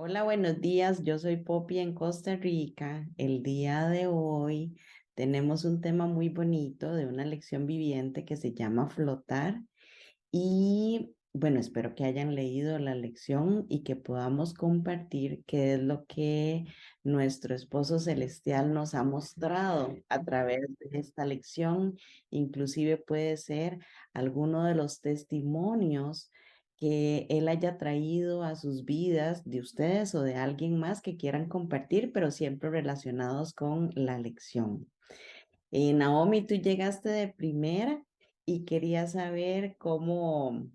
Hola, buenos días. Yo soy Poppy en Costa Rica. El día de hoy tenemos un tema muy bonito de una lección viviente que se llama flotar. Y bueno, espero que hayan leído la lección y que podamos compartir qué es lo que nuestro esposo celestial nos ha mostrado a través de esta lección. Inclusive puede ser alguno de los testimonios que él haya traído a sus vidas de ustedes o de alguien más que quieran compartir, pero siempre relacionados con la lección. Naomi, tú llegaste de primera y quería saber cómo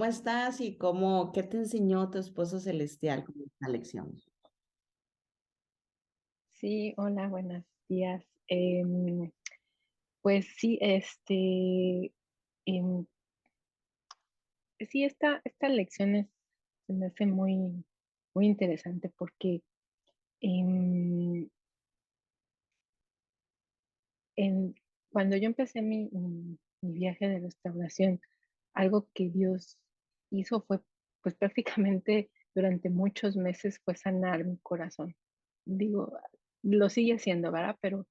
estás y qué te enseñó tu esposo celestial con esta lección. Sí, hola, buenos días. Pues sí, em, sí, esta lección se me hace muy interesante porque em, en- cuando yo empecé mi viaje de restauración, algo que Dios hizo fue, pues prácticamente durante muchos meses fue sanar mi corazón. Digo, lo sigue haciendo, ¿verdad? Pero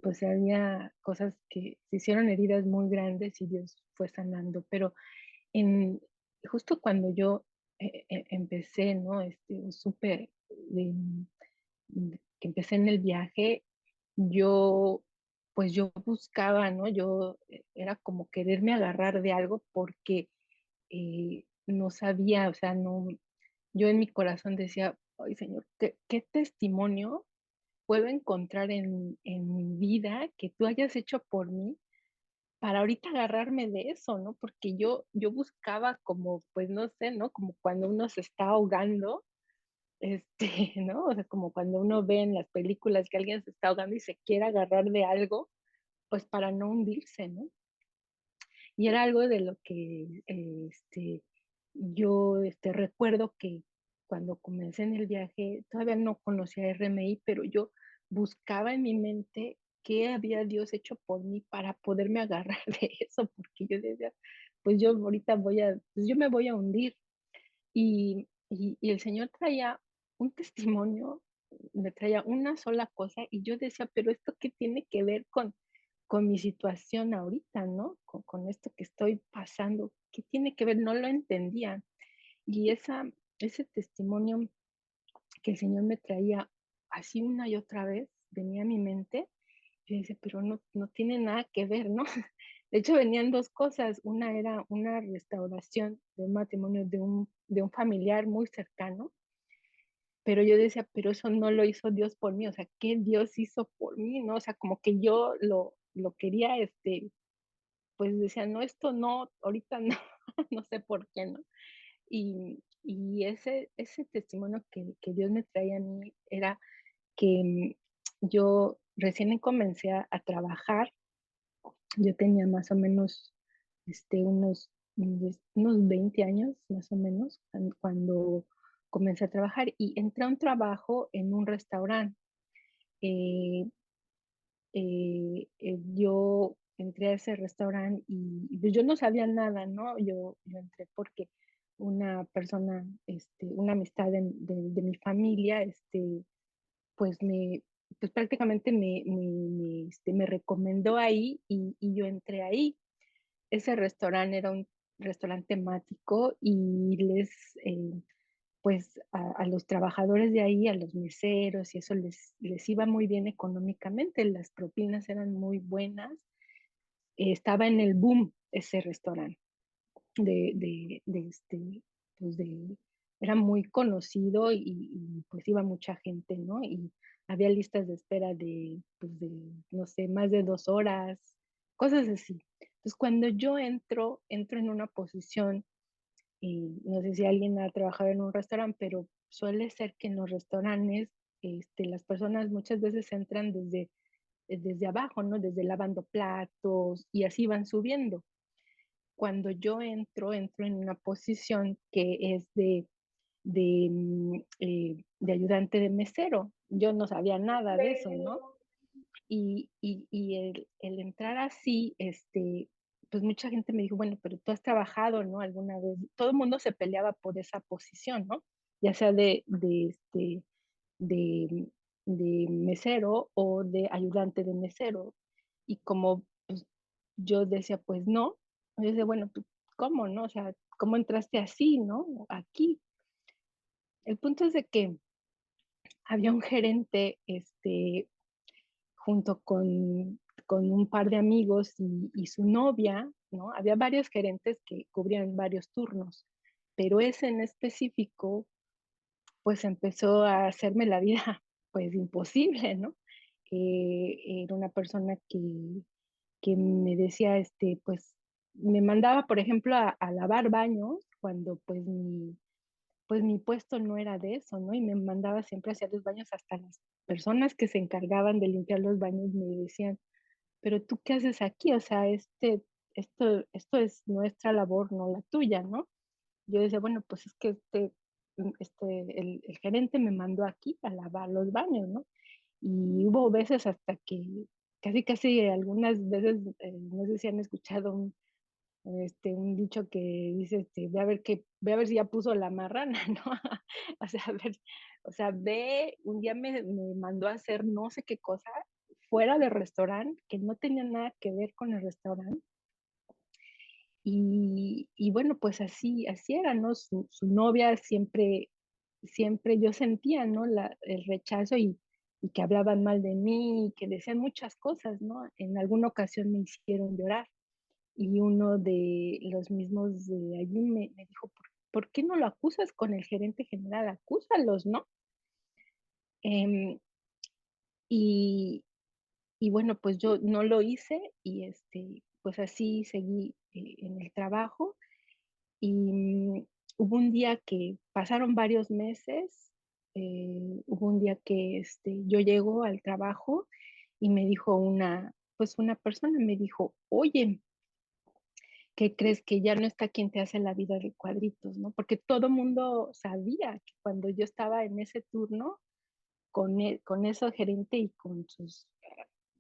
pues había cosas que se hicieron heridas muy grandes y Dios fue sanando, pero en justo cuando yo empecé, ¿no? Supe que empecé en el viaje, yo, pues yo buscaba, ¿no? Yo era como quererme agarrar de algo porque no sabía, o sea, no, yo en mi corazón decía, ay Señor, qué testimonio puedo encontrar en mi vida que tú hayas hecho por mí para ahorita agarrarme de eso, ¿no? Porque yo buscaba como, pues no sé, ¿no? Como cuando uno se está ahogando, ¿no? O sea, como cuando uno ve en las películas que alguien se está ahogando y se quiere agarrar de algo, pues para no hundirse, ¿no? Y era algo de lo que yo recuerdo que cuando comencé en el viaje, todavía no conocía RMI, pero yo buscaba en mi mente qué había Dios hecho por mí para poderme agarrar de eso, porque yo decía, pues yo ahorita pues yo me voy a hundir. Y el Señor traía un testimonio, me traía una sola cosa y yo decía, pero esto qué tiene que ver con mi situación ahorita, ¿no? Con esto que estoy pasando, ¿qué tiene que ver? No lo entendía. Y ese testimonio que el Señor me traía así una y otra vez, venía a mi mente, yo decía, pero no tiene nada que ver, ¿no? De hecho, venían dos cosas. Una era una restauración de un matrimonio de un familiar muy cercano, pero yo decía, pero eso no lo hizo Dios por mí, o sea, ¿qué Dios hizo por mí, no? O sea, como que yo lo quería, pues decía, no, esto no, ahorita no, no sé por qué, ¿no? Y ese testimonio que Dios me traía a mí era que yo recién comencé a trabajar. Yo tenía más o menos unos 20 años, más o menos, cuando comencé a trabajar y entré a un trabajo en un restaurante. Eh, yo entré a ese restaurante y pues yo no sabía nada, ¿no? Yo entré porque una persona, una amistad de mi familia, pues pues prácticamente me recomendó ahí y yo entré ahí. Ese restaurante era un restaurante temático y pues a los trabajadores de ahí, a los meseros y eso les iba muy bien económicamente, las propinas eran muy buenas. Estaba en el boom ese restaurante de pues era muy conocido pues iba mucha gente, ¿no? Y había listas de espera pues no sé, más de 2 horas, cosas así. Entonces, cuando yo entro en una posición, y no sé si alguien ha trabajado en un restaurante, pero suele ser que en los restaurantes, las personas muchas veces entran desde abajo, ¿no? Desde lavando platos y así van subiendo. Cuando yo entro en una posición que es de ayudante de mesero. Yo no sabía nada de eso, ¿no? Y el entrar así, pues mucha gente me dijo, bueno, pero tú has trabajado, ¿no? Alguna vez. Todo el mundo se peleaba por esa posición, ¿no? Ya sea de, de mesero o de ayudante de mesero. Y como pues, yo decía, pues no, yo decía, bueno, pues, ¿cómo, no? O sea, ¿cómo entraste así, no? Aquí. El punto es de que había un gerente, junto con un par de amigos y su novia, ¿no? Había varios gerentes que cubrían varios turnos, pero ese en específico, pues empezó a hacerme la vida, pues imposible, ¿no? Era una persona que me decía, pues me mandaba, por ejemplo, a lavar baños cuando pues mi puesto no era de eso, ¿no? Y me mandaba siempre hacia los baños, hasta las personas que se encargaban de limpiar los baños me decían, pero tú qué haces aquí, o sea, esto es nuestra labor, no la tuya, ¿no? Yo decía, bueno, pues es que el gerente me mandó aquí a lavar los baños, ¿no? Y hubo veces hasta que casi algunas veces, no sé si han escuchado un dicho que dice, ve a ver si ya puso la marrana, ¿no? O sea, a ver, o sea, un día me mandó a hacer no sé qué cosa fuera del restaurante, que no tenía nada que ver con el restaurante. Y bueno, pues así era, ¿no? Su novia siempre yo sentía, ¿no? El rechazo y que hablaban mal de mí, y que decían muchas cosas, ¿no? En alguna ocasión me hicieron llorar. Y uno de los mismos de allí me dijo: ¿Por qué no lo acusas con el gerente general? Acúsalos, ¿no? Em, y y bueno, pues yo no lo hice y, pues así seguí, en el trabajo y, hubo un día que pasaron varios meses, hubo un día que, yo llego al trabajo y me dijo pues una persona me dijo: "Oye, ¿qué crees? Que ya no está quien te hace la vida de cuadritos, ¿no?". Porque todo mundo sabía que cuando yo estaba en ese turno con ese gerente y con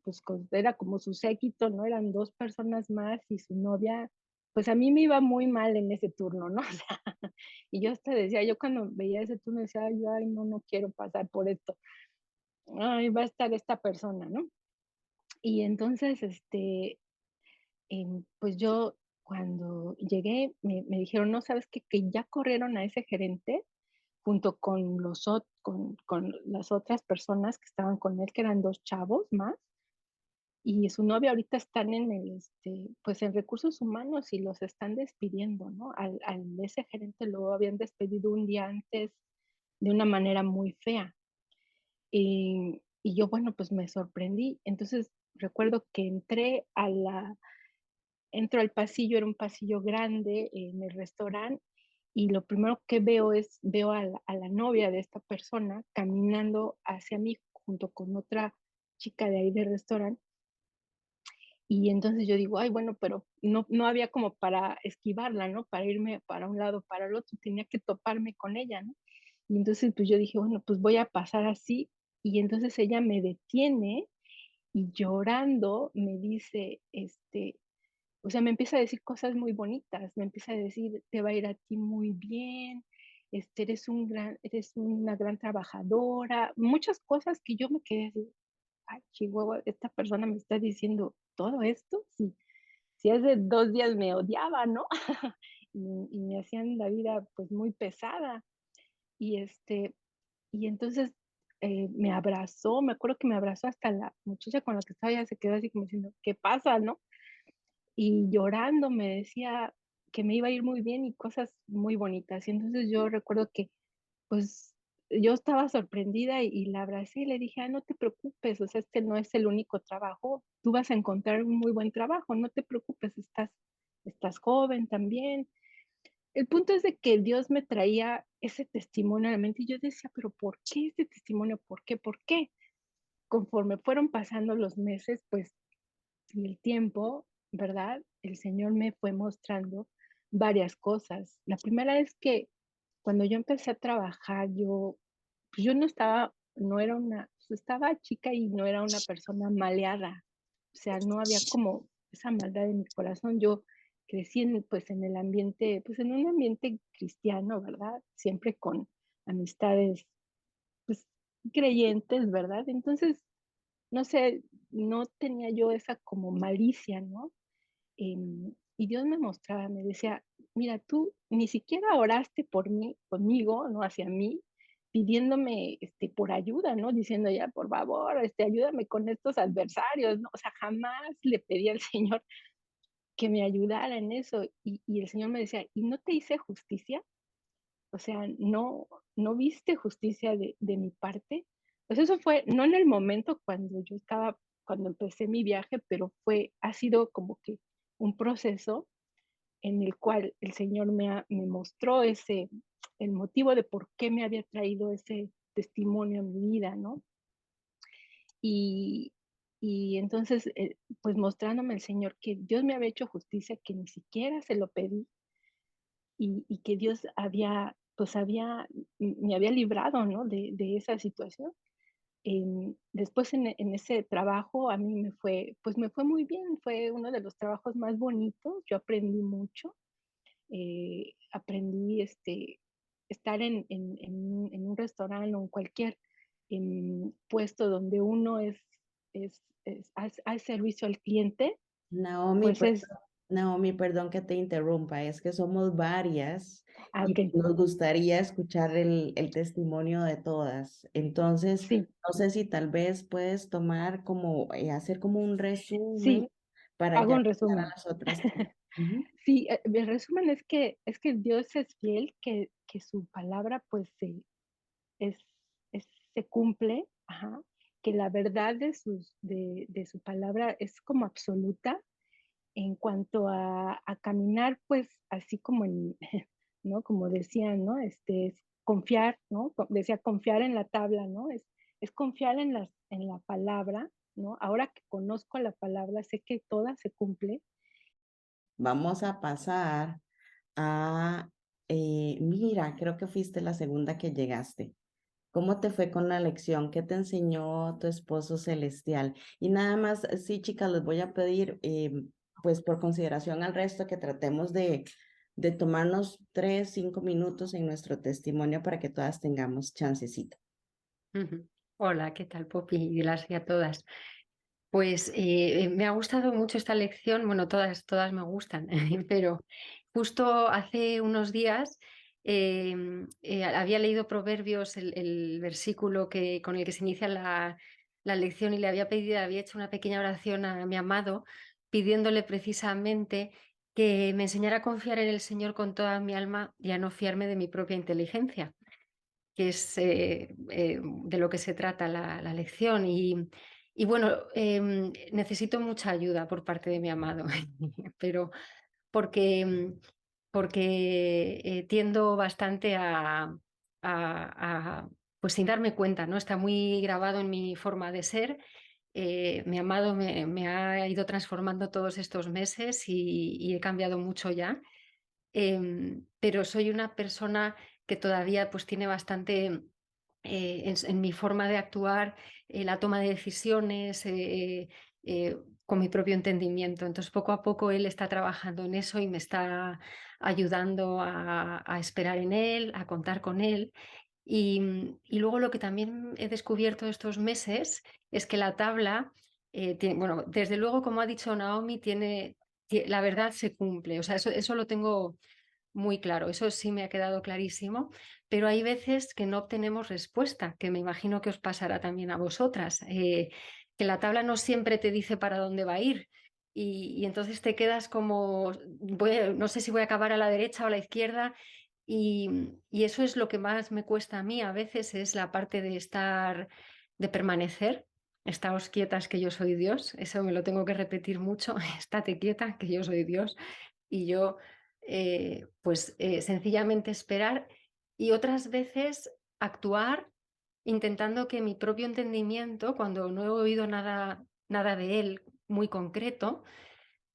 pues era como su séquito, ¿no? Eran 2 personas más y su novia, pues a mí me iba muy mal en ese turno, ¿no? O sea, y yo hasta decía, yo cuando veía ese turno decía: "Ay, no, no quiero pasar por esto. Ay, va a estar esta persona", ¿no? Y entonces, pues yo cuando llegué me dijeron: "No, ¿sabes qué? Que ya corrieron a ese gerente junto con con las otras personas que estaban con él, que eran 2 chavos más, y su novia ahorita están pues, en recursos humanos y los están despidiendo", ¿no? Al ese gerente lo habían despedido un día antes de una manera muy fea. Y yo, bueno, pues me sorprendí. Entonces, recuerdo que entro al pasillo, era un pasillo grande en el restaurante, y lo primero que veo a la novia de esta persona caminando hacia mí junto con otra chica de ahí del restaurante. Y entonces yo digo: "Ay, bueno", pero no había como para esquivarla, ¿no? Para irme para un lado, para el otro, tenía que toparme con ella, ¿no? Y entonces, pues, yo dije: "Bueno, pues voy a pasar así". Y entonces ella me detiene y llorando me dice, o sea, me empieza a decir cosas muy bonitas, me empieza a decir: "Te va a ir a ti muy bien, eres una gran trabajadora", muchas cosas que yo me quedé así: "Ay, chihuahua, esta persona me está diciendo todo esto". Si hace 2 días me odiaba, ¿no? Y me hacían la vida, pues, muy pesada. Y, y entonces, me abrazó, me acuerdo que me abrazó hasta la muchacha con la que estaba, ella se quedó así como diciendo: "¿Qué pasa?", ¿no? Y llorando me decía que me iba a ir muy bien y cosas muy bonitas. Y entonces yo recuerdo que, pues, yo estaba sorprendida y la abracé y le dije: "Ah, no te preocupes, o sea, este no es el único trabajo, tú vas a encontrar un muy buen trabajo, no te preocupes, estás joven también". El punto es de que Dios me traía ese testimonio a la mente y yo decía: "Pero, ¿por qué este testimonio? ¿Por qué? ¿Por qué?". Conforme fueron pasando los meses, pues, y el tiempo, ¿verdad? El Señor me fue mostrando varias cosas. La primera es que cuando yo empecé a trabajar, pues yo no era pues estaba chica y no era una persona maleada. O sea, no había como esa maldad en mi corazón. Yo crecí pues, en el ambiente, pues, en un ambiente cristiano, ¿verdad? Siempre con amistades, pues, creyentes, ¿verdad? Entonces, no sé, no tenía yo esa como malicia, ¿no? Y Dios me mostraba, me decía: "Mira, tú ni siquiera oraste por mí conmigo, ¿no?, hacia mí, pidiéndome, por ayuda, ¿no?, diciendo ya: 'Por favor, ayúdame con estos adversarios'", ¿no? O sea, jamás le pedí al Señor que me ayudara en eso. Y el Señor me decía: "¿Y no te hice justicia? O sea, ¿no viste justicia de mi parte?". Pues eso fue, no en el momento cuando empecé mi viaje, pero ha sido como que un proceso en el cual el Señor me mostró el motivo de por qué me había traído ese testimonio a mi vida, ¿no? Y, y entonces, pues mostrándome el Señor que Dios me había hecho justicia, que ni siquiera se lo pedí, y que Dios me había librado, ¿no? De esa situación. Después en ese trabajo a mí me fue muy bien, fue uno de los trabajos más bonitos, yo aprendí mucho, aprendí, estar en un restaurante o en cualquier, puesto donde uno hace servicio al cliente, Naomi, pues es Naomi, perdón que te interrumpa, es que somos varias y okey, nos gustaría escuchar el testimonio de todas. Entonces, sí, no sé si tal vez puedes tomar como, hacer como un resumen sí, para hago ya un pasar a resumen. las otras tres. Ujú. Sí, el resumen es que Dios es fiel, que su palabra, pues, es se cumple, ajá, que la verdad de su palabra es como absoluta en cuanto a caminar, pues, así como ¿no? Como decían, ¿no? Es confiar, ¿no? Decía confiar en la tabla, ¿no? Es confiar en la palabra, ¿no? Ahora que conozco la palabra, sé que toda se cumple. Vamos a pasar a, mira, creo que fuiste la segunda que llegaste. ¿Cómo te fue con la lección? ¿Qué te enseñó tu esposo celestial? Y nada más, sí, chicas, les voy a pedir, pues por consideración al resto, que tratemos de tomarnos 3, 5 minutos en nuestro testimonio para que todas tengamos chancecito. Ujú. Hola, ¿qué tal, Poppy? Y gracias a todas. Pues me ha gustado mucho esta lección, bueno, todas me gustan, pero justo hace unos días había leído Proverbios, el versículo con el que se inicia la lección, y había hecho una pequeña oración a mi amado, pidiéndole precisamente que me enseñara a confiar en el Señor con toda mi alma y a no fiarme de mi propia inteligencia, que es de lo que se trata la lección. Y bueno, necesito mucha ayuda por parte de mi amado, pero porque, tiendo bastante pues sin darme cuenta, ¿no? Está muy grabado en mi forma de ser. Mi amado me ha ido transformando todos estos meses y he cambiado mucho ya. Pero soy una persona que todavía pues tiene bastante en mi forma de actuar, la toma de decisiones, con mi propio entendimiento. Entonces, poco a poco él está trabajando en eso y me está ayudando a esperar en él, a contar con él. Y luego lo que también he descubierto estos meses es que la tabla, bueno, desde luego, como ha dicho Naomi, la verdad se cumple. O sea, eso lo tengo muy claro, eso sí me ha quedado clarísimo, pero hay veces que no obtenemos respuesta, que me imagino que os pasará también a vosotras, que la tabla no siempre te dice para dónde va a ir. Y entonces te quedas como, no sé si voy a acabar a la derecha o a la izquierda, y eso es lo que más me cuesta a mí a veces, es la parte de permanecer. Estáos quietas que yo soy Dios, eso me lo tengo que repetir mucho, estate quieta que yo soy Dios. Y yo, pues sencillamente esperar, y otras veces actuar intentando que mi propio entendimiento, cuando no he oído nada de él muy concreto,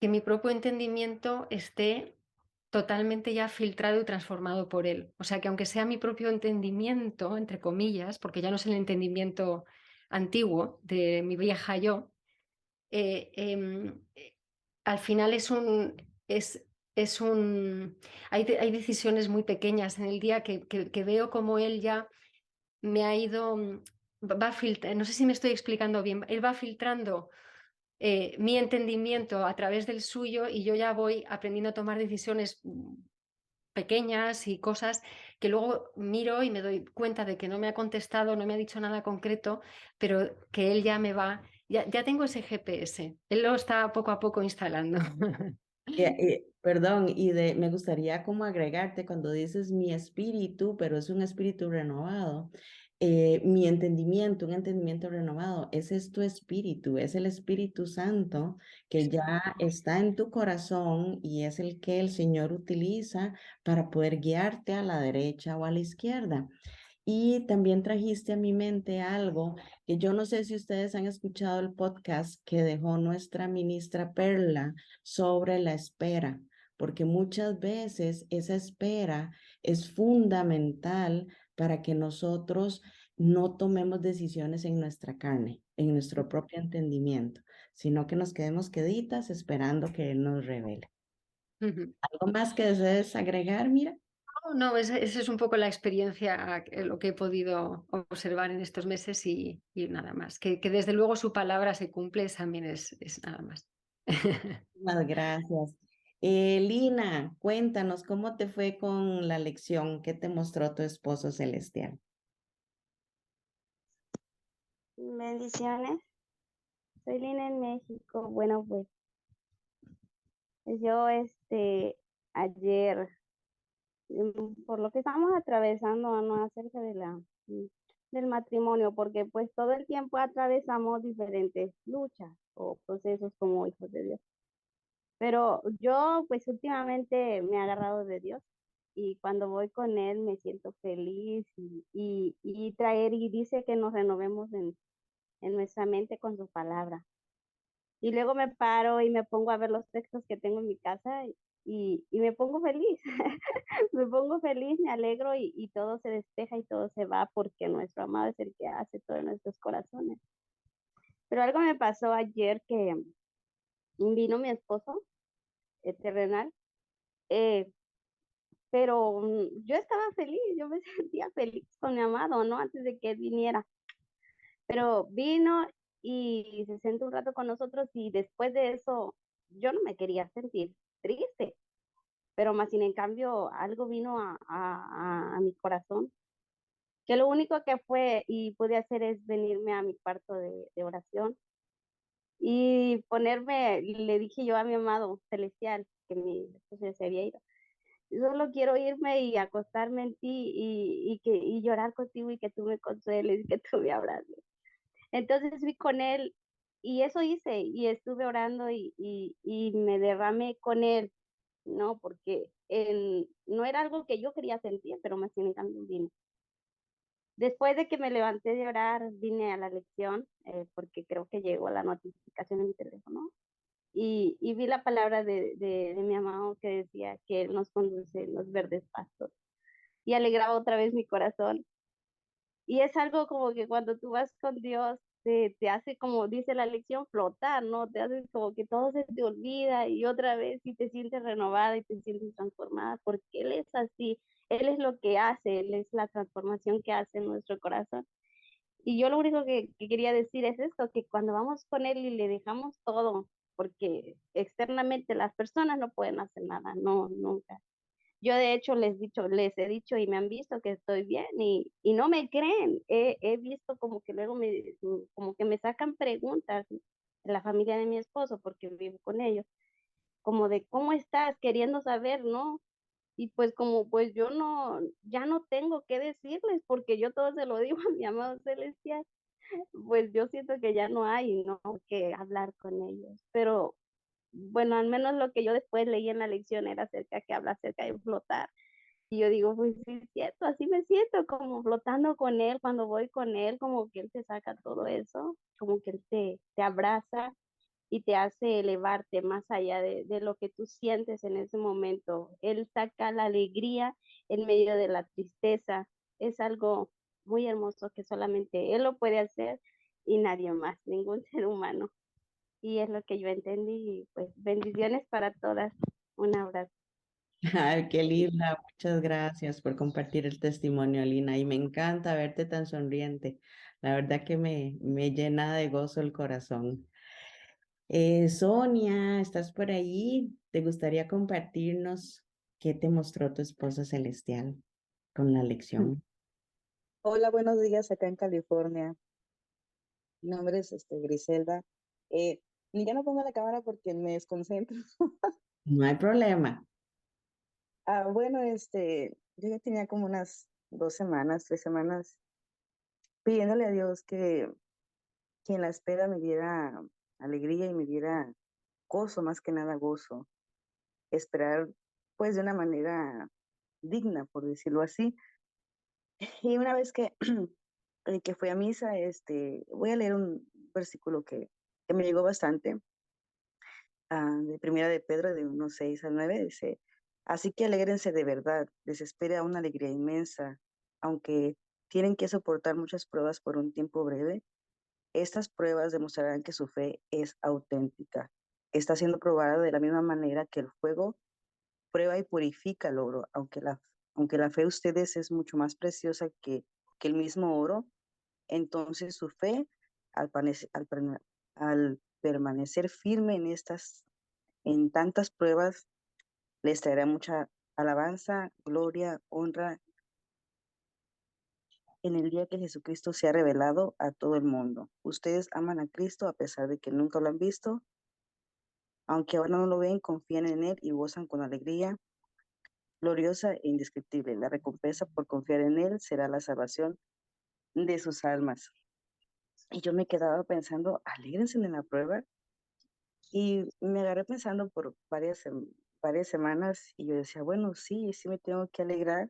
que mi propio entendimiento esté totalmente ya filtrado y transformado por él. O sea, que aunque sea mi propio entendimiento, entre comillas, porque ya no es el entendimiento antiguo de mi vieja yo, eh, em, al final es un, hay decisiones muy pequeñas en el día que veo como él ya me ha ido, va filtrando, no sé si me estoy explicando bien, él va filtrando mi entendimiento a través del suyo y yo ya voy aprendiendo a tomar decisiones pequeñas y cosas que luego miro y me doy cuenta de que no me ha contestado, no me ha dicho nada concreto, pero que él ya me va, ya tengo ese GPS, él lo está poco a poco instalando. Perdón, me gustaría como agregarte cuando dices mi espíritu, pero es un espíritu renovado. Mi entendimiento, un entendimiento renovado, ese es tu espíritu, es el Espíritu Santo que ya está en tu corazón y es el que el Señor utiliza para poder guiarte a la derecha o a la izquierda. Y también trajiste a mi mente algo que yo no sé si ustedes han escuchado el podcast que dejó nuestra ministra Perla sobre la espera, porque muchas veces esa espera es fundamental para que nosotros no tomemos decisiones en nuestra carne, en nuestro propio entendimiento, sino que nos quedemos queditas esperando que Él nos revele. ¿Algo más que desees agregar, Mira? No, esa es un poco la experiencia, lo que he podido observar en estos meses y nada más. Que desde luego su palabra se cumple, también es nada más. Muchas gracias. Lina, cuéntanos cómo te fue con la lección que te mostró tu esposo celestial. Bendiciones, soy Lina en México. Bueno, pues yo ayer, por lo que estamos atravesando, ¿no? Acerca de del matrimonio, porque pues todo el tiempo atravesamos diferentes luchas o procesos como hijos de Dios. Pero yo pues últimamente me he agarrado de Dios y cuando voy con Él me siento feliz y dice que nos renovemos en nuestra mente con su palabra. Y luego me paro y me pongo a ver los textos que tengo en mi casa y me pongo feliz. Me pongo feliz, me alegro y todo se despeja y todo se va porque nuestro amado es el que hace todo en nuestros corazones. Pero algo me pasó ayer que vino mi esposo terrenal, eh, pero yo estaba feliz, yo me sentía feliz con mi amado, ¿no? Antes de que él viniera. Pero vino y se sentó un rato con nosotros y después de eso yo no me quería sentir triste, pero más sin en cambio algo vino a mi corazón, que lo único que fue y pude hacer es venirme a mi cuarto de oración y ponerme, le dije yo a mi amado celestial, que mi esposo ya se había ido, solo quiero irme y acostarme en ti y llorar contigo y que tú me consueles y que tú me abraces. Entonces fui con él y eso hice y estuve orando y me derramé con él, ¿no? Porque no era algo que yo quería sentir, pero más sin cambio vino. Después de que me levanté de orar, vine a la lección, porque creo que llegó la notificación en mi teléfono y vi la palabra de mi amado que decía que él nos conduce en los verdes pastos y alegraba otra vez mi corazón. Y es algo como que cuando tú vas con Dios, te hace, como dice la lección, flotar, ¿no? Te hace como que todo se te olvida y otra vez y te sientes renovada y te sientes transformada, porque Él es así, Él es lo que hace, Él es la transformación que hace en nuestro corazón. Y yo lo único que quería decir es esto, que cuando vamos con Él y le dejamos todo, porque externamente las personas no pueden hacer nada, no, nunca. Yo de hecho les he dicho y me han visto que estoy bien y no me creen. He visto como que luego como que me sacan preguntas en la familia de mi esposo porque vivo con ellos, como de cómo estás, queriendo saber, ¿no? Y pues como pues yo no, ya no tengo que decirles porque yo todo se lo digo a mi amado celestial, pues yo siento que ya no hay, ¿no? Que hablar con ellos. Pero bueno, al menos lo que yo después leí en la lección era acerca que habla acerca de flotar y yo digo, pues sí, es cierto, así me siento, como flotando con él, cuando voy con él, como que él te saca todo eso, como que él te abraza y te hace elevarte más allá de lo que tú sientes en ese momento. Él saca la alegría en medio de la tristeza. Es algo muy hermoso que solamente él lo puede hacer y nadie más, ningún ser humano. y es lo que yo entendí. Y pues bendiciones para todas. Un abrazo. Ay, qué linda. Muchas gracias por compartir el testimonio, Lina. Y me encanta verte tan sonriente. La verdad que me llena de gozo el corazón. Sonia, ¿estás por ahí? ¿Te gustaría compartirnos qué te mostró tu esposa celestial con la lección? Hola, buenos días acá en California. Mi nombre es Griselda. Ya no pongo la cámara porque me desconcentro. No hay problema. Bueno, yo ya tenía como unas 2 semanas, 3 semanas, pidiéndole a Dios que en la espera me diera alegría y me diera gozo, más que nada gozo. Esperar, pues, de una manera digna, por decirlo así. Y una vez que fui a misa, voy a leer un versículo que me llegó bastante. De Primera de Pedro, de 1:6 al 9, dice: así que alégrense de verdad, les espera una alegría inmensa, aunque tienen que soportar muchas pruebas por un tiempo breve. Estas pruebas demostrarán que su fe es auténtica. Está siendo probada de la misma manera que el fuego prueba y purifica el oro, aunque la fe de ustedes es mucho más preciosa que el mismo oro. Entonces su fe, al permanecer firme en tantas pruebas, les traerá mucha alabanza, gloria, honra en el día que Jesucristo sea revelado a todo el mundo. Ustedes aman a Cristo a pesar de que nunca lo han visto. Aunque ahora no lo ven, confían en Él y gozan con alegría gloriosa e indescriptible. La recompensa por confiar en Él será la salvación de sus almas. Y yo me quedaba pensando, alégrense en la prueba. Y me agarré pensando por varias semanas y yo decía, bueno, sí, sí me tengo que alegrar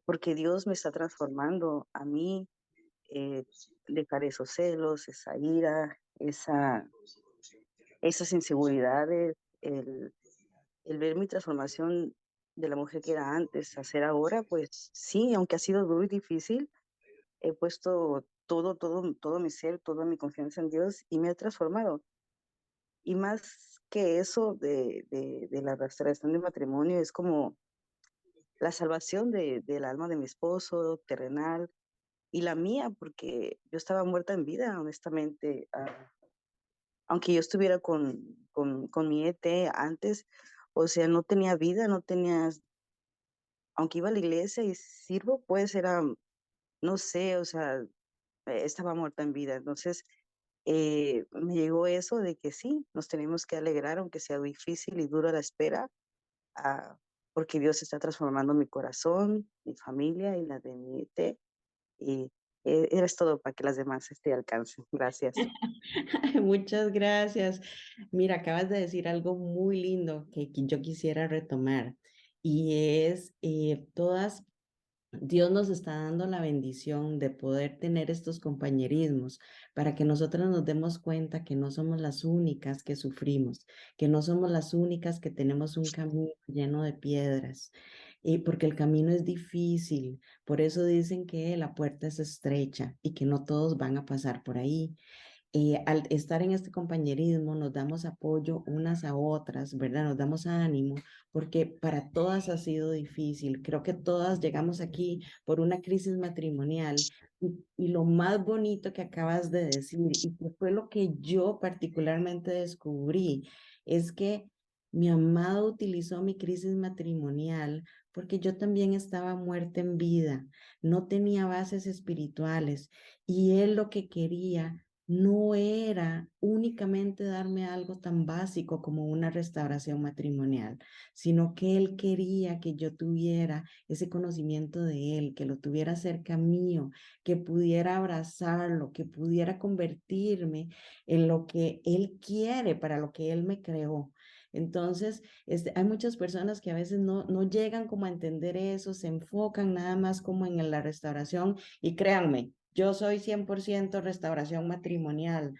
porque Dios me está transformando a mí, dejar esos celos, esa ira, esas inseguridades, el ver mi transformación de la mujer que era antes a ser ahora, pues sí, aunque ha sido duro y difícil, he puesto todo mi ser, toda mi confianza en Dios y me ha transformado. Y más que eso de la restauración del matrimonio, es como la salvación del alma de mi esposo, terrenal, y la mía, porque yo estaba muerta en vida, honestamente. Aunque yo estuviera con mi ET antes, o sea, no tenía vida, no tenía, aunque iba a la iglesia y sirvo, pues era, no sé, o sea, estaba muerta en vida. Entonces, me llegó eso de que sí, nos tenemos que alegrar, aunque sea difícil y dura la espera, ah, porque Dios está transformando mi corazón, mi familia y la de mi ET. Y eres todo para que las demás alcancen. Gracias. Muchas gracias. Mira, acabas de decir algo muy lindo que yo quisiera retomar y es Dios nos está dando la bendición de poder tener estos compañerismos para que nosotros nos demos cuenta que no somos las únicas que sufrimos, que no somos las únicas que tenemos un camino lleno de piedras, porque el camino es difícil. Por eso dicen que la puerta es estrecha y que no todos van a pasar por ahí. Al estar en este compañerismo nos damos apoyo unas a otras, ¿verdad? Nos damos ánimo, porque para todas ha sido difícil. Creo que todas llegamos aquí por una crisis matrimonial y lo más bonito que acabas de decir y que fue lo que yo particularmente descubrí es que mi amado utilizó mi crisis matrimonial porque yo también estaba muerta en vida, no tenía bases espirituales y él lo que quería no era únicamente darme algo tan básico como una restauración matrimonial, sino que él quería que yo tuviera ese conocimiento de él, que lo tuviera cerca mío, que pudiera abrazarlo, que pudiera convertirme en lo que él quiere, para lo que él me creó. Entonces, hay muchas personas que a veces no llegan como a entender eso, se enfocan nada más como en la restauración y créanme, yo soy 100% restauración matrimonial,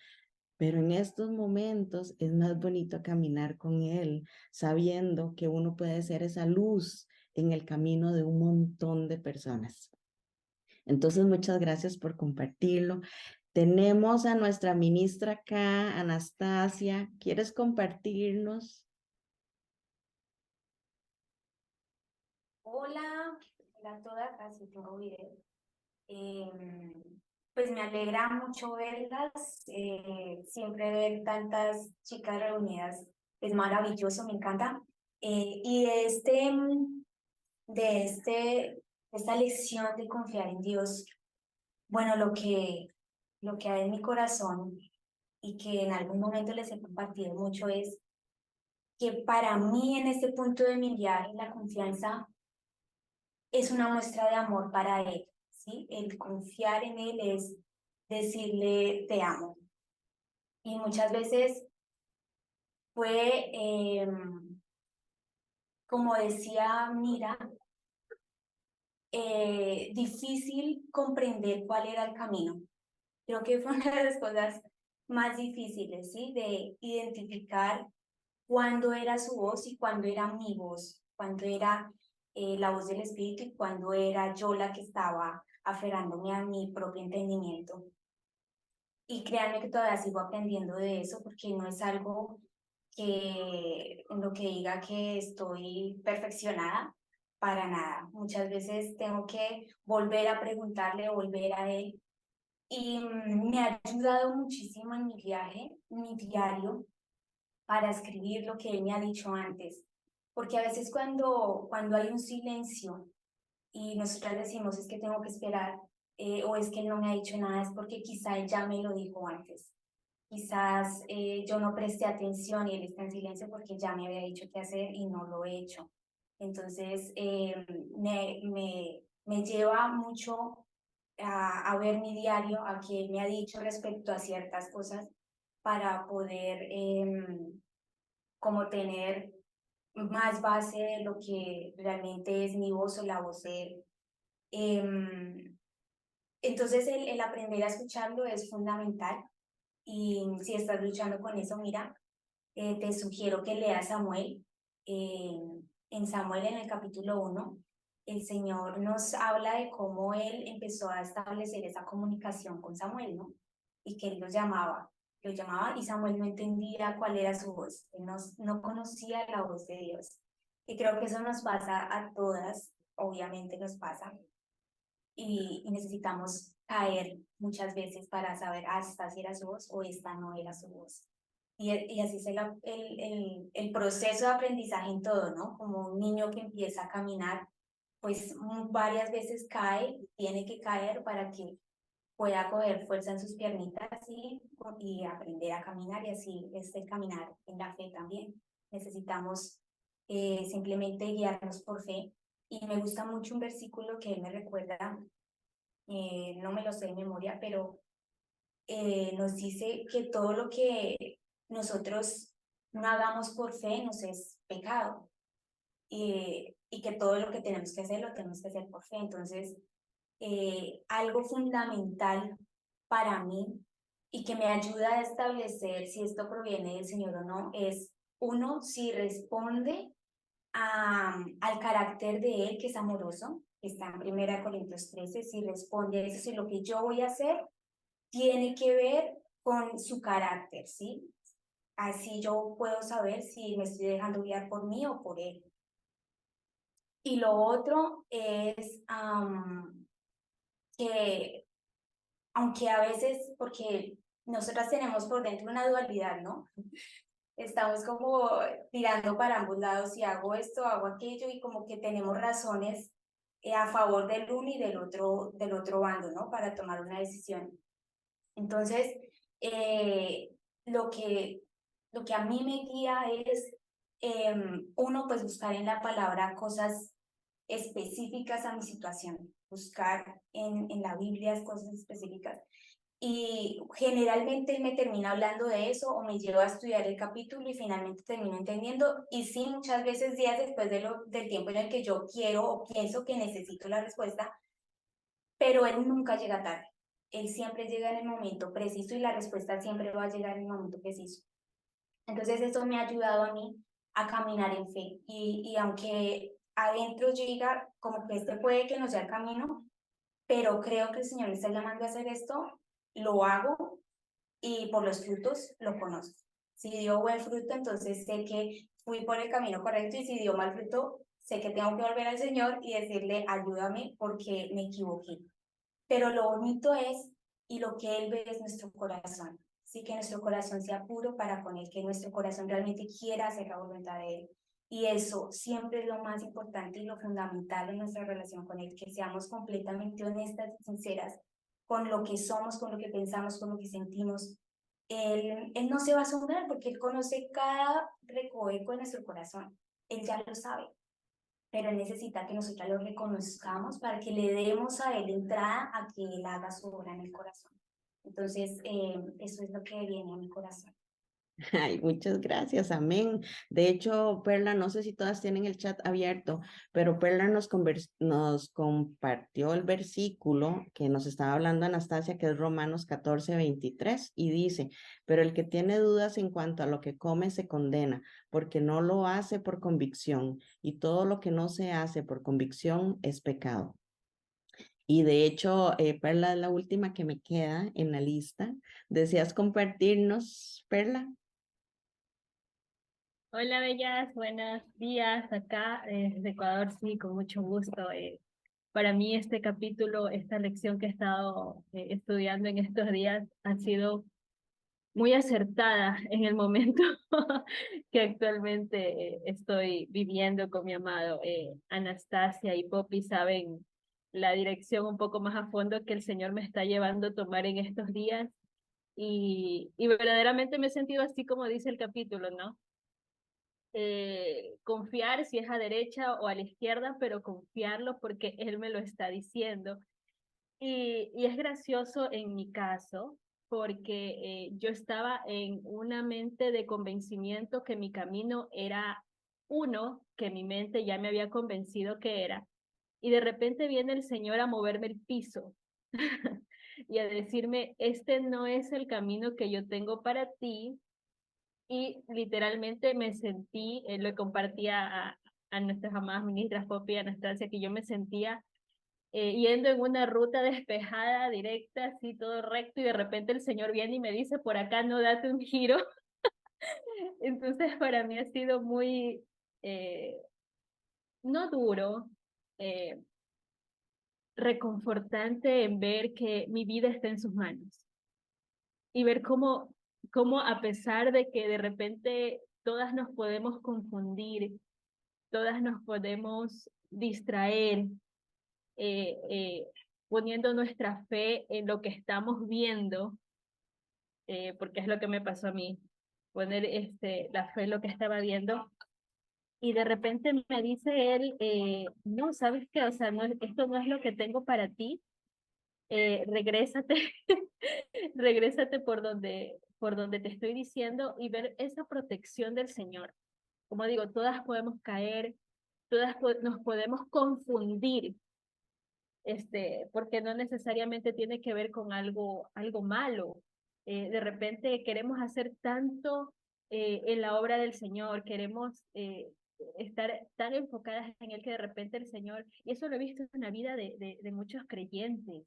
pero en estos momentos es más bonito caminar con él, sabiendo que uno puede ser esa luz en el camino de un montón de personas. Entonces, muchas gracias por compartirlo. Tenemos a nuestra ministra acá, Anastasia. ¿Quieres compartirnos? Hola, hola a todas, así tengo video. Pues me alegra mucho verlas, siempre ver tantas chicas reunidas es maravilloso, me encanta. Y de esta lección de confiar en Dios, bueno, lo que hay en mi corazón y que en algún momento les he compartido mucho es que para mí en este punto de mi viaje la confianza es una muestra de amor para Él, ¿sí? El confiar en Él es decirle te amo. Y muchas veces fue, como decía Mira, difícil comprender cuál era el camino. Creo que fue una de las cosas más difíciles, ¿sí? De identificar cuándo era su voz y cuándo era mi voz, cuándo era la voz del Espíritu y cuándo era yo la que estaba aferrándome a mi propio entendimiento. Y créanme que todavía sigo aprendiendo de eso porque no es algo que en lo que diga que estoy perfeccionada, para nada. Muchas veces tengo que volver a preguntarle, volver a él. Y me ha ayudado muchísimo en mi viaje, mi diario, para escribir lo que él me ha dicho antes. Porque a veces cuando hay un silencio y nosotras decimos es que tengo que esperar o es que él no me ha dicho nada, es porque quizá él ya me lo dijo antes. Quizás yo no presté atención y él está en silencio porque ya me había dicho qué hacer y no lo he hecho. Entonces, me lleva mucho a ver mi diario, a que él me ha dicho respecto a ciertas cosas para poder como tener más base de lo que realmente es mi voz o la voz de él. Entonces, el aprender a escucharlo es fundamental. Y si estás luchando con eso, mira, te sugiero que leas Samuel. En Samuel, en el capítulo 1, el Señor nos habla de cómo Él empezó a establecer esa comunicación con Samuel, ¿no? Y que Él lo llamaba y Samuel no entendía cuál era su voz. Él no conocía la voz de Dios. Y creo que eso nos pasa a todas, obviamente nos pasa. Y necesitamos caer muchas veces para saber, esta sí era su voz o esta no era su voz. Y así es el proceso de aprendizaje en todo, ¿no? Como un niño que empieza a caminar, pues varias veces cae, tiene que caer para que pueda coger fuerza en sus piernitas y aprender a caminar, y así es el caminar en la fe también. Necesitamos simplemente guiarnos por fe. Y me gusta mucho un versículo que él me recuerda, no me lo sé de memoria, pero nos dice que todo lo que nosotros no hagamos por fe nos es pecado, y que todo lo que tenemos que hacer lo tenemos que hacer por fe. Entonces, algo fundamental para mí y que me ayuda a establecer si esto proviene del Señor o no es, uno, si responde al carácter de Él, que es amoroso, que está en 1 Corintios 13, si responde a eso, si lo que yo voy a hacer tiene que ver con su carácter, ¿sí? Así yo puedo saber si me estoy dejando guiar por mí o por Él. Y lo otro es que, aunque a veces, porque nosotras tenemos por dentro una dualidad, ¿no? Estamos como tirando para ambos lados, si hago esto, hago aquello, y como que tenemos razones a favor del uno y del otro bando, ¿no? Para tomar una decisión. Entonces, lo que a mí me guía es, uno, pues buscar en la palabra cosas específicas a mi situación, buscar en la Biblia cosas específicas. Y generalmente me termina hablando de eso o me lleva a estudiar el capítulo y finalmente termino entendiendo. Y sí, muchas veces días después del tiempo en el que yo quiero o pienso que necesito la respuesta, pero él nunca llega tarde. Él siempre llega en el momento preciso y la respuesta siempre va a llegar en el momento preciso. Entonces eso me ha ayudado a mí a caminar en fe. Y aunque adentro yo diga como que este puede que no sea el camino, pero creo que el Señor me está llamando a hacer esto, lo hago y por los frutos lo conozco. Si dio buen fruto, entonces sé que fui por el camino correcto, y si dio mal fruto, sé que tengo que volver al Señor y decirle, ayúdame porque me equivoqué. Pero lo bonito es, y lo que Él ve es nuestro corazón. Sí, que nuestro corazón sea puro para con Él, que nuestro corazón realmente quiera hacer la voluntad de Él. Y eso siempre es lo más importante y lo fundamental en nuestra relación con Él, que seamos completamente honestas y sinceras con lo que somos, con lo que pensamos, con lo que sentimos. Él no se va a asombrar porque Él conoce cada recoveco de nuestro corazón. Él ya lo sabe, pero Él necesita que nosotros lo reconozcamos para que le demos a Él entrada a que Él haga su obra en el corazón. Entonces, eso es lo que viene a mi corazón. Ay, muchas gracias, amén. De hecho, Perla, no sé si todas tienen el chat abierto, pero Perla nos compartió el versículo que nos estaba hablando Anastasia, que es Romanos 14:23, y dice, pero el que tiene dudas en cuanto a lo que come se condena, porque no lo hace por convicción, y todo lo que no se hace por convicción es pecado. Y de hecho, Perla es la última que me queda en la lista. ¿Deseas compartirnos, Perla? Hola, bellas, buenos días. Acá desde Ecuador, sí, con mucho gusto. Para mí este capítulo, esta lección que he estado estudiando en estos días ha sido muy acertada en el momento que actualmente estoy viviendo con mi amado. Anastasia y Poppy saben la dirección un poco más a fondo que el Señor me está llevando a tomar en estos días, y verdaderamente me he sentido así como dice el capítulo, ¿no? Confiar si es a derecha o a la izquierda, pero confiarlo porque él me lo está diciendo. Y es gracioso en mi caso, porque yo estaba en una mente de convencimiento que mi camino era uno, que mi mente ya me había convencido que era, y de repente viene el Señor a moverme el piso y a decirme, este no es el camino que yo tengo para ti, y literalmente me sentí, lo compartía a nuestras amadas ministras Poppy y Anastasia, que yo me sentía yendo en una ruta despejada, directa, así todo recto, y de repente el Señor viene y me dice, por acá no, date un giro. Entonces para mí ha sido muy, eh, no duro, eh, reconfortante en ver que mi vida está en sus manos y ver cómo a pesar de que de repente todas nos podemos confundir, todas nos podemos distraer, eh, eh, poniendo nuestra fe en lo que estamos viendo, porque es lo que me pasó a mí, poner la fe en lo que estaba viendo, y de repente me dice él, no, ¿sabes qué? O sea, no, esto no es lo que tengo para ti, regrésate, regrésate por donde te estoy diciendo, y ver esa protección del Señor. Como digo, todas podemos caer, todas nos podemos confundir, porque no necesariamente tiene que ver con algo malo. De repente queremos hacer tanto en la obra del Señor, queremos estar tan enfocadas en Él que de repente el Señor, y eso lo he visto en la vida de muchos creyentes,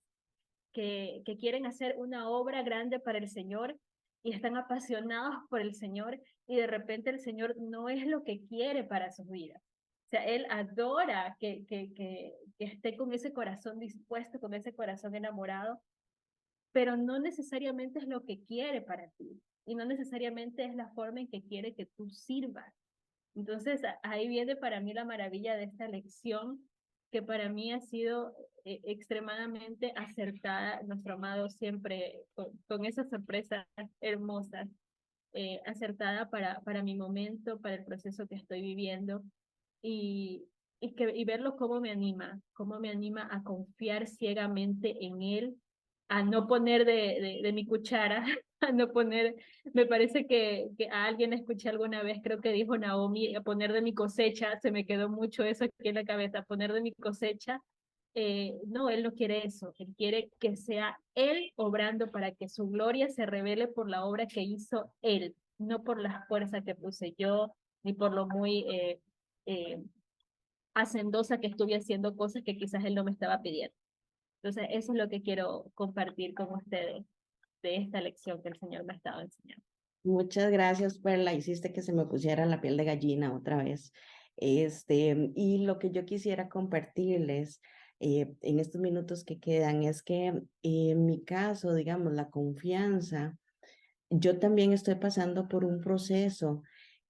que quieren hacer una obra grande para el Señor y están apasionados por el Señor, y de repente el Señor no es lo que quiere para sus vidas. O sea, Él adora que esté con ese corazón dispuesto, con ese corazón enamorado, pero no necesariamente es lo que quiere para ti, y no necesariamente es la forma en que quiere que tú sirvas. Entonces, ahí viene para mí la maravilla de esta lección, que para mí ha sido extremadamente acertada. Nuestro amado siempre con esas sorpresas hermosas, acertada para mi momento, para el proceso que estoy viviendo, y, y verlo cómo me anima a confiar ciegamente en él, a no poner de mi cuchara, a no poner, me parece que a alguien escuché alguna vez, creo que dijo Naomi, a poner de mi cosecha, se me quedó mucho eso aquí en la cabeza, poner de mi cosecha. No, él no quiere eso, él quiere que sea él obrando para que su gloria se revele por la obra que hizo él, no por la fuerza que puse yo, ni por lo muy eh, hacendosa que estuve haciendo cosas que quizás él no me estaba pidiendo. Entonces, eso es lo que quiero compartir con ustedes. de esta lección que el Señor me ha estado enseñando. Muchas gracias, Perla. Hiciste que se me pusiera la piel de gallina otra vez. Y lo que yo quisiera compartirles en estos minutos que quedan es que en mi caso, digamos, la confianza, yo también estoy pasando por un proceso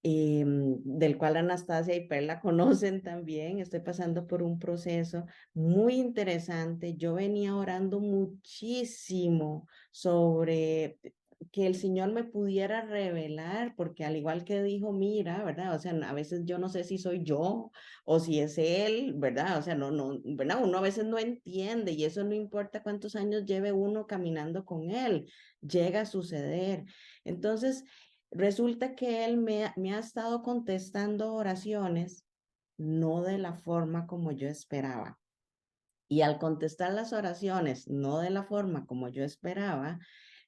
del cual Anastasia y Perla conocen también. Estoy pasando por un proceso muy interesante. Yo venía orando muchísimo sobre que el Señor me pudiera revelar, porque al igual que dijo, mira, ¿verdad? O sea, a veces yo no sé si soy yo o si es Él, ¿verdad? O sea, ¿verdad? Uno a veces no entiende y eso no importa cuántos años lleve uno caminando con Él, llega a suceder. Entonces, resulta que Él me ha estado contestando oraciones no de la forma como yo esperaba. Y al contestar las oraciones no de la forma como yo esperaba,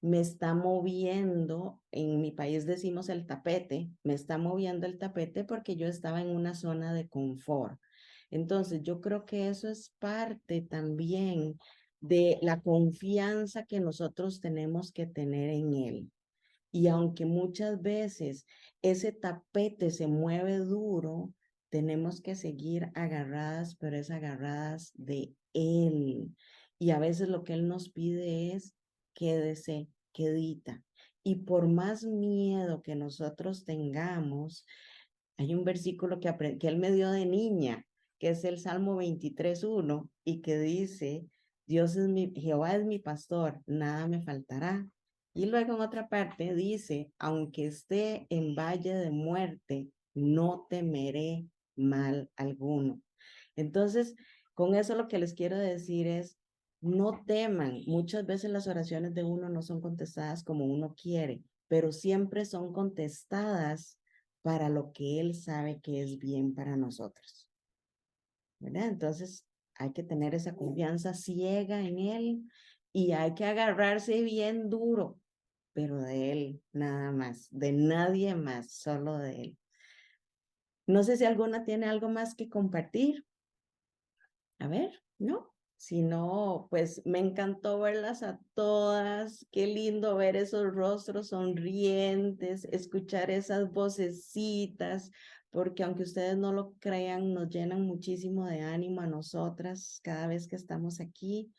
me está moviendo, en mi país decimos el tapete, me está moviendo el tapete porque yo estaba en una zona de confort. Entonces, yo creo que eso es parte también de la confianza que nosotros tenemos que tener en Él. Y aunque muchas veces ese tapete se mueve duro, tenemos que seguir agarradas, pero es agarradas de Él. Y a veces lo que Él nos pide es, quédese, quedita. Y por más miedo que nosotros tengamos, hay un versículo que Él me dio de niña, que es el Salmo 23:1, y que dice, Jehová es mi pastor, nada me faltará. Y luego en otra parte dice, aunque esté en valle de muerte, no temeré mal alguno. Entonces, con eso lo que les quiero decir es, no teman. Muchas veces las oraciones de uno no son contestadas como uno quiere, pero siempre son contestadas para lo que Él sabe que es bien para nosotros, ¿verdad? Entonces, hay que tener esa confianza ciega en Él y hay que agarrarse bien duro, pero de Él nada más, de nadie más, solo de Él. No sé si alguna tiene algo más que compartir. A ver, ¿no? Si no, pues me encantó verlas a todas. Qué lindo ver esos rostros sonrientes, escuchar esas vocecitas, porque aunque ustedes no lo crean, nos llenan muchísimo de ánimo a nosotras cada vez que estamos aquí.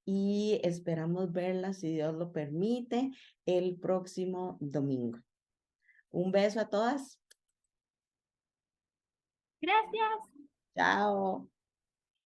Y esperamos verlas, si Dios lo permite, el próximo domingo. Un beso a todas. Gracias. Chao.